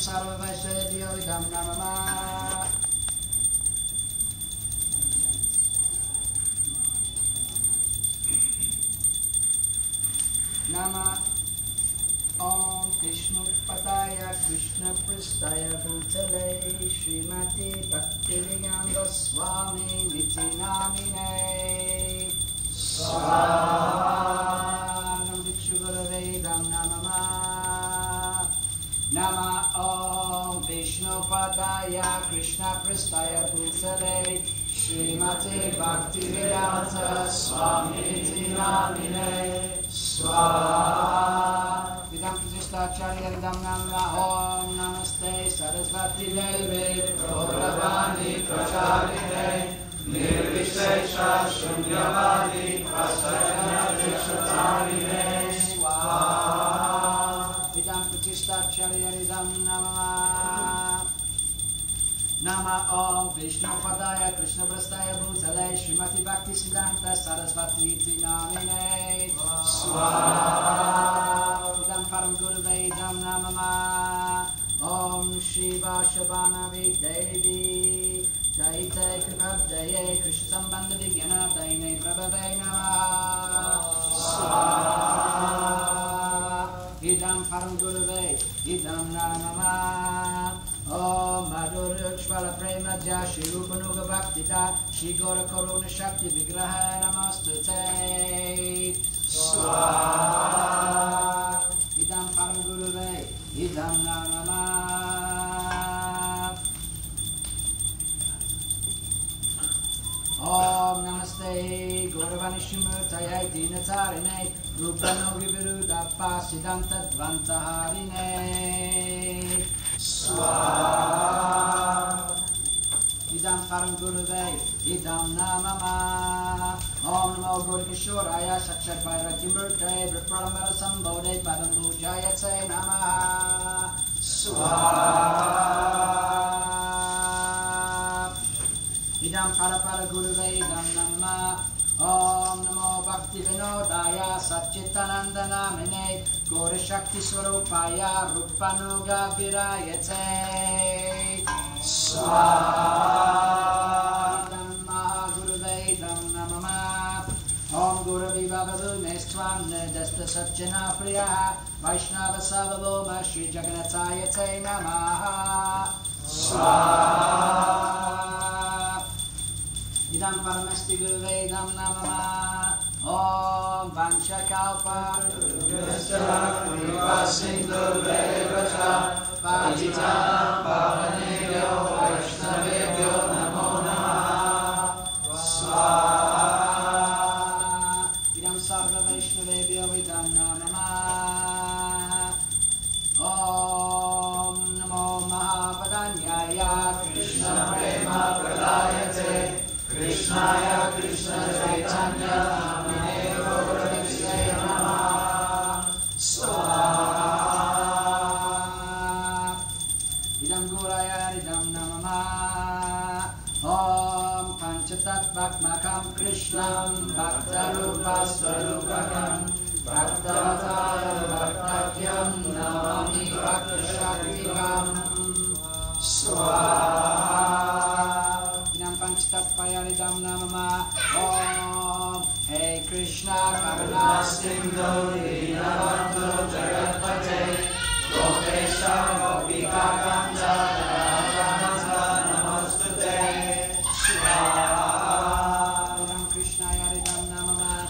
Sarvavaishebhyo idam namah. Nama Om Vishnu Padaya Krishna Pristaya Bhutale Srimati Bhaktivedanta Swami Niti Namine Swahanam Vikshugurave Idam Namah. Nama Om Vishnu Padaya Krishna Pristaya Bhutale Srimati Bhaktivedanta Swami Niti Namine Swaha. Vidam Pratishthacharya Vidam Namah. Om Namaste Sarasvati Deve Prabhavani Pracharine Nirvishesha Shunyavadi Prasajana Vishatarine Swaha. Vidam Pratishthacharya Vidam Namah. Nama Om Vishnu Padaya Krishna Prastaya Bhutale Srimati Bhakti Siddhanta Sarasvati Iti Namine Swaha. Idam Param Gurave Idam Namah. Om Shiva Shabanavi Devi Daite Kripabdaye Krishna Sambandha Vigyana Daine Prabhave Namah Swaha. Idam Param Gurave Idam Namah. Om Madhurukshvala Prema Jashi Rupanuga Bhaktita Shri Gora Karuna Shakti Vigraha Namastute Swaha. Idam Param Gurave Idam Namah. Om Namaste Gauravanishimurtaya Dinatarine Rupanuga Virudappa Siddhanta Dvantaharine Swaha. Idam Param Gurave Idam Namah. Om Namo Gaurikishoraya Sakshat Vairagimurte Vipralamara Sambodhe Padambujayate Namah Swaha. Idam Parapara Gurave Idam Namah. Om Namo Bhakti Vinodaya Satchitananda Namine Gaura Shakti Swarupaya Rupanuga Virayate Swaha. Idam Mahagurave Idam Namah. Om Guravi Bhavadu Mestvam Nedasta Satjana Priya Vaishnava Savaloma Shri Jagannatayate Namah Swaha. Idam Paramasti Gurave Idam Namah. Om Vanchakalpa Kripa Sindhu Devacha Patitam Pavanebhyo Vaishnavebhyo Namo Namah Swaha. Idam Sarva Vaishnavebhyo Idam Namah. Om Namo Mahapadanyaya Krishna Prema Pradayate Krishnaya Krishna Chaitanya Namine Gaurabhise Namah Swaha. Idam Gauraya Idam Namah. Om Panchatattvatmakam Krishnam Bhaktarupa Swarupakam Bhaktavatara Bhaktakyam Namami Bhakta Shaktikam Swaha. Panchatattva Idam Namah. Om Hey Krishna Karuna Sindhu Dinabandhu Jagatpate Gopesha Gopika Kanta Radha Namostute Swaha. Idam Krishna Idam Namah.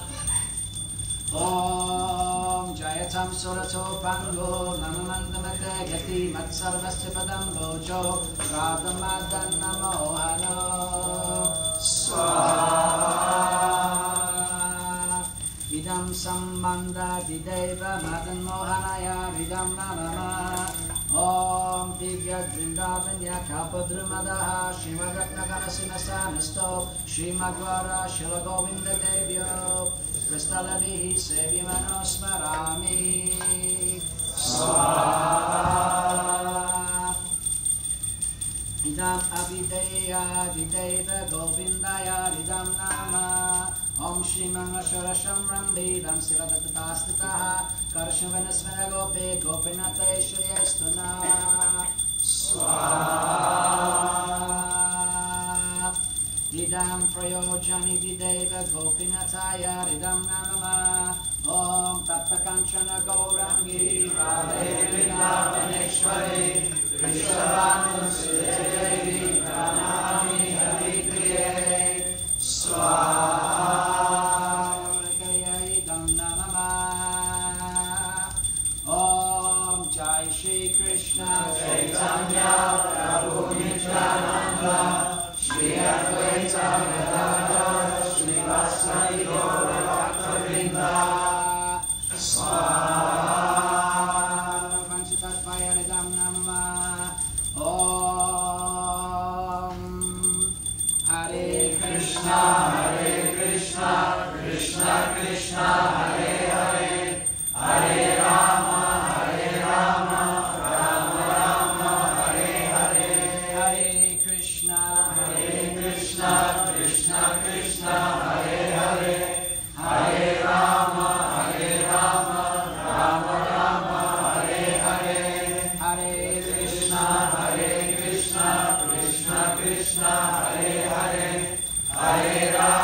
Om Jayatam Surato Pango Namamandamate Gati Matsarvasya Padam Bojo Radhamadan Namohano Swaha. Idam Sambandha Videva Madan Mohanaya Vidam Namah. Om Divya Vrindavanya Kalpadrumadaha Shrimadratnaganasina Sanasto Shrimagvara Shilagovinda Devyo Kristalavihi Sevyamano Smarami Swaha. Idam Avideya Videva Govindaya Idam Namah. Om Shrimang Ashwarasham Rambidam Siradataastataha Karshavanasvana Gope Gopinata Ishayastuna Swaha. Idam prayojani dideva gopinataya idam namama. Om Tatta Kanchana Gaurangi Radhe Vrindavaneshwari Vrishabhanusute Devi Pranami Haripriye Swaha idam namama. Om Jai Shri Krishna Chaitanya Prabhu Nityananda Shri Advaita Gadadhar Shri Vasari Gaura Bhaktavrinda Swaha. Panchatatvaya idam namama. Om Hare Krishna Krishna Krishna Hare Hare Hare Rama Rama Rama Hare Hare Hare Krishna Krishna Krishna Hare Hare Hare Rama Rama Rama Hare Hare Hare Krishna Krishna Krishna Hare Hare Hare Rama